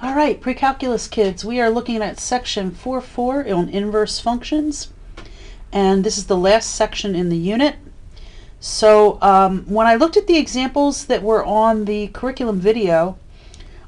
All right, pre-calculus kids, we are looking at section 4.4 on inverse functions, and this is the last section in the unit. So when I looked at the examples that were on the curriculum video,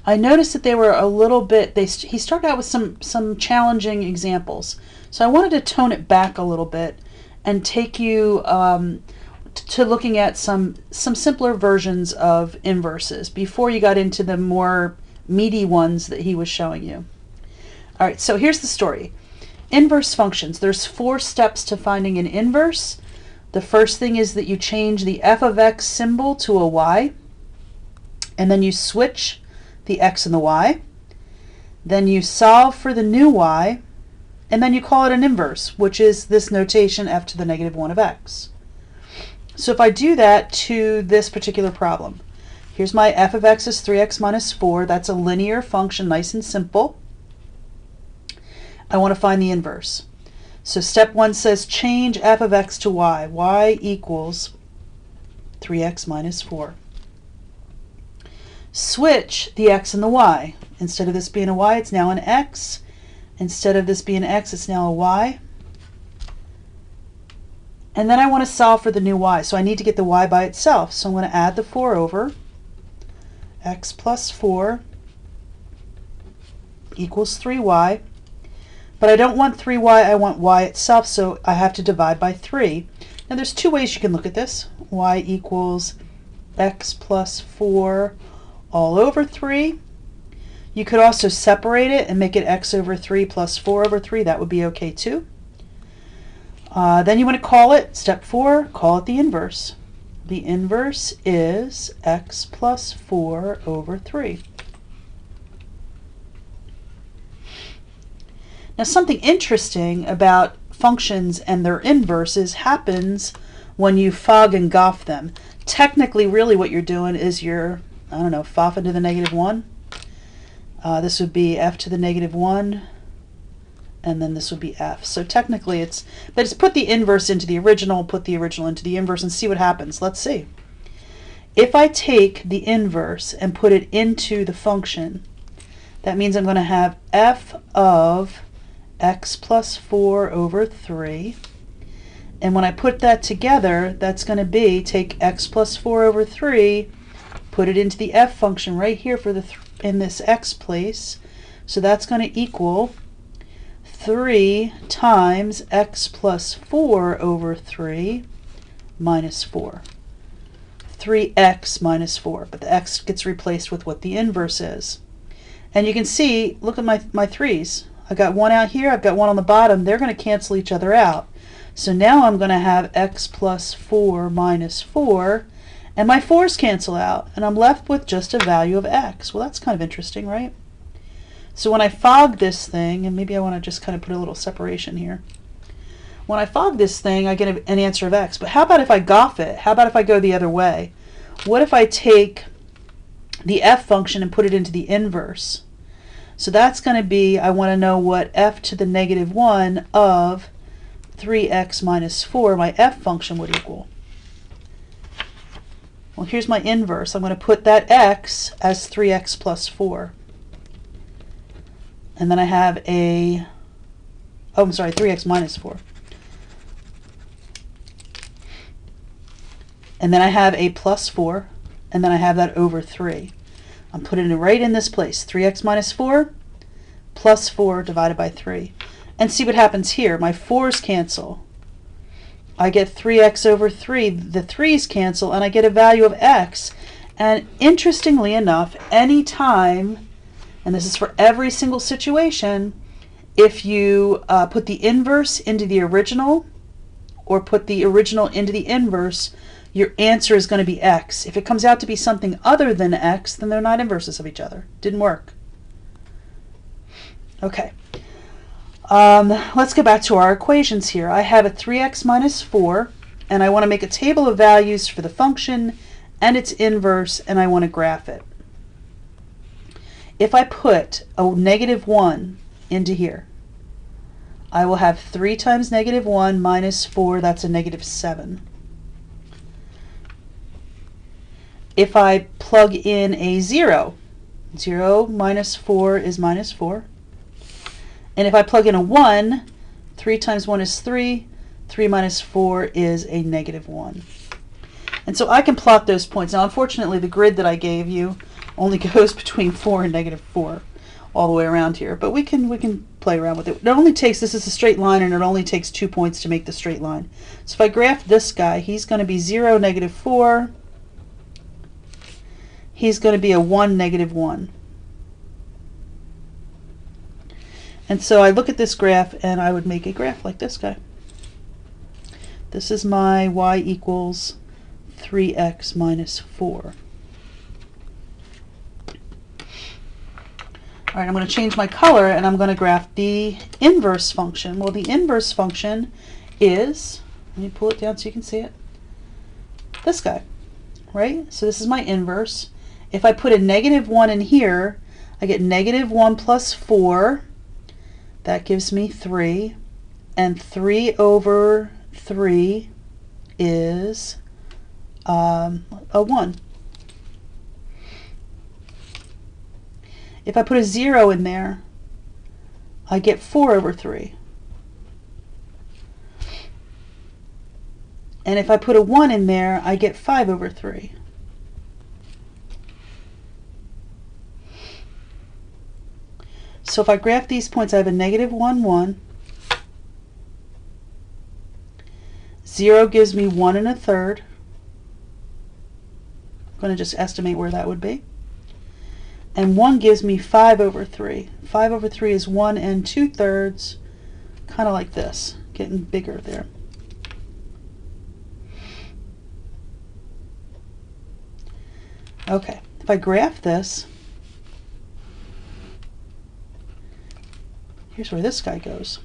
I noticed that they were a little bit, he started out with some challenging examples. So I wanted to tone it back a little bit and take you to looking at some simpler versions of inverses before you got into the more meaty ones that he was showing you. All right, so here's the story. Inverse functions. There's 4 steps to finding an inverse. The first thing is that you change the f of x symbol to a y, and then you switch the x and the y. Then you solve for the new y, and then you call it an inverse, which is this notation f to the negative 1 of x. So if I do that to this particular problem, here's my f of x is 3x minus 4. That's a linear function, nice and simple. I want to find the inverse. So step 1 says change f of x to y. Y equals 3x minus 4. Switch the x and the y. Instead of this being a y, it's now an x. Instead of this being x, it's now a y. And then I want to solve for the new y. So I need to get the y by itself. So I'm going to add the 4 over. X plus 4 equals 3y. But I don't want 3y, I want y itself, so I have to divide by 3. Now there's 2 ways you can look at this. Y equals x plus 4 all over 3. You could also separate it and make it x over 3 plus 4 over 3. That would be okay too. Then you want to call it, step 4, call it the inverse. The inverse is x plus 4 over 3. Now something interesting about functions and their inverses happens when you fog and goff them. Technically, really what you're doing is you're, I don't know, foffing to the negative 1. This would be f to the negative 1, and then this would be f. So technically it's put the inverse into the original, put the original into the inverse, and see what happens. Let's see. If I take the inverse and put it into the function, that means I'm going to have f of x plus 4 over 3. And when I put that together, that's going to be take x plus 4 over 3, put it into the f function right here for the in this x place. So that's going to equal 3 times x plus 4 over 3 minus 4. 3x minus 4, but the x gets replaced with what the inverse is. And you can see, look at my 3's. I got one out here, I've got one on the bottom. They're going to cancel each other out. So now I'm going to have x plus 4 minus 4, and my 4's cancel out, and I'm left with just a value of x. Well, that's kind of interesting, right? So when I fog this thing, and maybe I want to just kind of put a little separation here. When I fog this thing, I get an answer of x. But how about if I goff it? How about if I go the other way? What if I take the f function and put it into the inverse? So that's going to be, I want to know what f to the negative 1 of 3x minus 4, my f function, would equal. Well, here's my inverse. I'm going to put that x as 3x plus 4. And then I have a, oh, I'm sorry, 3x minus 4. And then I have a plus 4, and then I have that over 3. I'm putting it right in this place. 3x minus 4 plus 4 divided by 3. And see what happens here. My 4's cancel. I get 3x over 3. The 3's cancel, and I get a value of x. And interestingly enough, any time, and this is for every single situation, if you put the inverse into the original or put the original into the inverse, your answer is going to be x. If it comes out to be something other than x, then they're not inverses of each other. Didn't work. Okay. Let's go back to our equations here. I have a 3x minus 4, and I want to make a table of values for the function and its inverse, and I want to graph it. If I put a negative 1 into here, I will have 3 times negative 1 minus 4, that's a negative 7. If I plug in a 0, 0 minus 4 is minus 4. And if I plug in a 1, 3 times 1 is 3. 3 minus 4 is a negative 1. And so I can plot those points. Now, unfortunately, the grid that I gave you only goes between 4 and negative 4 all the way around here. But we can play around with it. It only takes, this is a straight line, and it only takes 2 points to make the straight line. So if I graph this guy, he's going to be 0, negative 4. He's going to be a 1, negative 1. And so I look at this graph, and I would make a graph like this guy. This is my y equals 3x minus 4. All right, I'm going to change my color, and I'm going to graph the inverse function. Well, the inverse function is, let me pull it down so you can see it, this guy, right? So this is my inverse. If I put a negative 1 in here, I get negative 1 plus 4. That gives me 3. And 3 over 3 is a 1. If I put a 0 in there, I get 4 over 3. And if I put a 1 in there, I get 5 over 3. So if I graph these points, I have a negative 1, 1. 0 gives me 1 1/3. I'm going to just estimate where that would be. And 1 gives me 5 over 3. 5 over 3 is 1 2/3, kind of like this, getting bigger there. Okay, if I graph this, here's where this guy goes.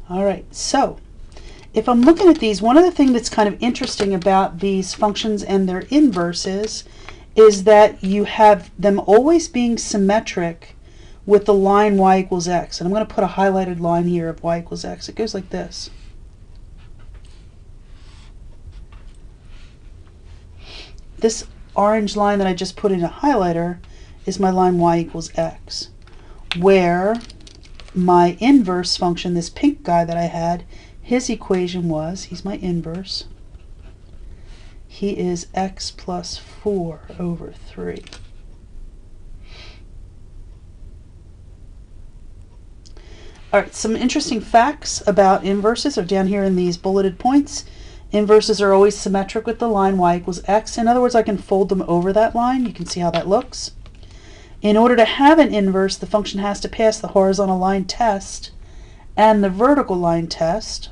All right, so if I'm looking at these, one of the things that's kind of interesting about these functions and their inverses is that you have them always being symmetric with the line y equals x. And I'm going to put a highlighted line here of y equals x. It goes like this. This orange line that I just put in a highlighter is my line y equals x, where my inverse function, this pink guy that I had, his equation was, he's my inverse, he is x plus 4 over 3. All right, some interesting facts about inverses are down here in these bulleted points. Inverses are always symmetric with the line y equals x. In other words, I can fold them over that line. You can see how that looks. In order to have an inverse, the function has to pass the horizontal line test and the vertical line test,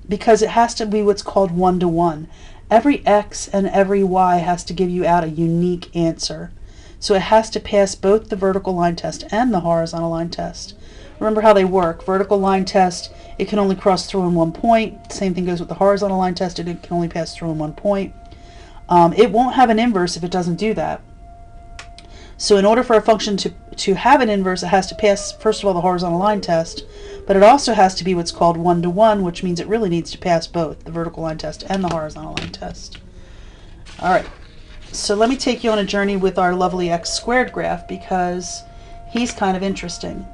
because it has to be what's called 1-to-1. Every x and every y has to give you out a unique answer. So it has to pass both the vertical line test and the horizontal line test. Remember how they work. Vertical line test, it can only cross through in one point. Same thing goes with the horizontal line test, it can only pass through in one point. It won't have an inverse if it doesn't do that. So in order for a function to have an inverse, it has to pass, first of all, the horizontal line test, but it also has to be what's called 1-to-1, which means it really needs to pass both the vertical line test and the horizontal line test. All right, so let me take you on a journey with our lovely x squared graph, because he's kind of interesting.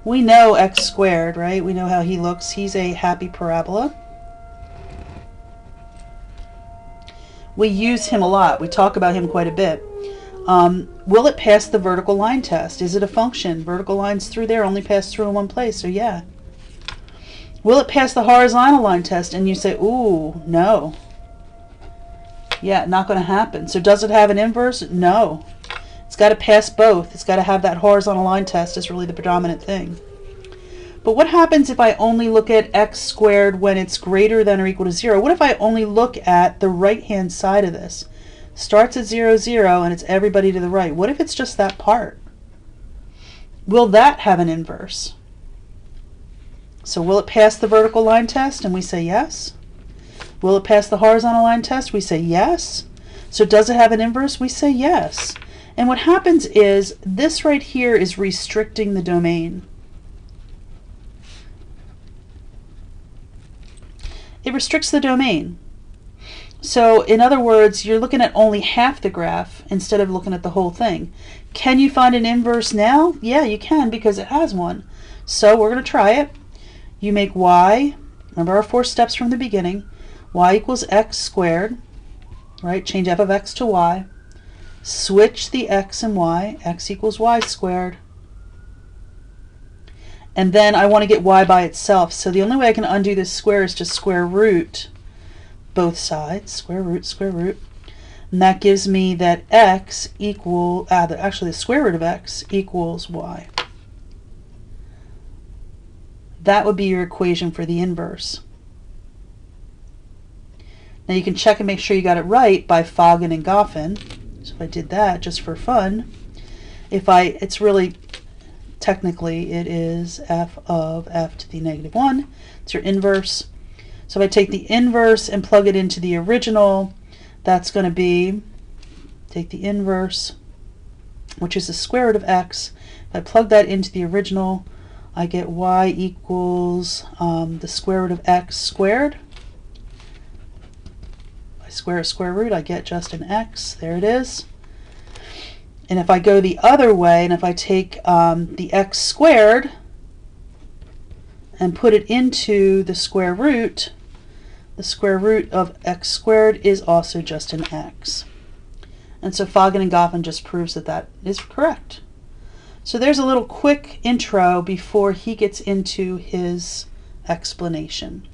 We know x squared, right? We know how he looks. He's a happy parabola. We use him a lot. We talk about him quite a bit. Will it pass the vertical line test? Is it a function? Vertical lines through there only pass through in one place, so yeah. Will it pass the horizontal line test? And you say, ooh, no. Yeah, not going to happen. So does it have an inverse? No. It's got to pass both. It's got to have that horizontal line test is really the predominant thing. But what happens if I only look at x squared when it's greater than or equal to 0? What if I only look at the right-hand side of this? Starts at 0, 0, and it's everybody to the right. What if it's just that part? Will that have an inverse? So will it pass the vertical line test? And we say yes. Will it pass the horizontal line test? We say yes. So does it have an inverse? We say yes. And what happens is this right here is restricting the domain. It restricts the domain. So in other words, you're looking at only half the graph instead of looking at the whole thing. Can you find an inverse now? Yeah, you can, because it has one. So we're going to try it. You make y, remember our 4 steps from the beginning, y equals x squared, right? Change f of x to y. Switch the x and y, x equals y squared. And then I want to get y by itself. So the only way I can undo this square is to square root both sides, square root, and that gives me that x equal, actually the square root of x equals y. That would be your equation for the inverse. Now you can check and make sure you got it right by fogging and goffing. So if I did that just for fun, it's really, technically it is f of f to the negative 1. It's your inverse. So if I take the inverse and plug it into the original, that's going to be, take the inverse, which is the square root of x. If I plug that into the original, I get y equals the square root of x squared. If I square a square root, I get just an x. There it is. And if I go the other way, and if I take the x squared and put it into the square root of x squared is also just an x. And so fogging and goffing just proves that that is correct. So there's a little quick intro before he gets into his explanation.